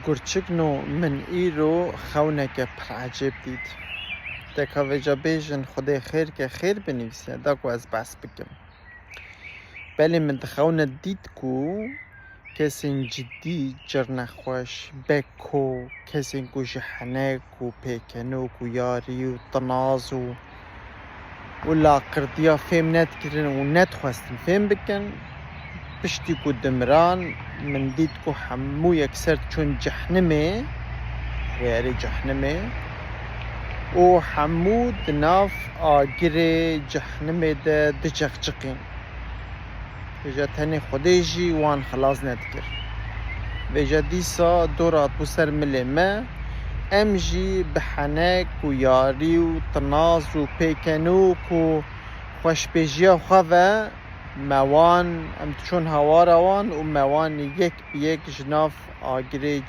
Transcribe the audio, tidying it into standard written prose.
گرچکنو من ایرو خونک پرعجب دید دکا ویجا بیجن خدای خیر که خیر بنویسه داکو از بس بگم بله من دخونه دید کو کسین جدی جرنخوش بکو کسین کو جحنک و پیکنو و یاری و تناز و ولا قردیا فهم ند کرن و ند خواستن فهم بکن پشتی کو دمران من دید کو همو یکسر چون جهنمه غیر جهنمه و همو دناف آگر جهنمه ده دجقجقین ویجا تنی خودیجی وان خلاص ند کر ویجا دیسا دورات بسر ملمه ام جی بحنک و یاری و تناز و پیکنوک و خوشبیجی خواه موان ام چون هوا روان و موان یک بیک جناف آگری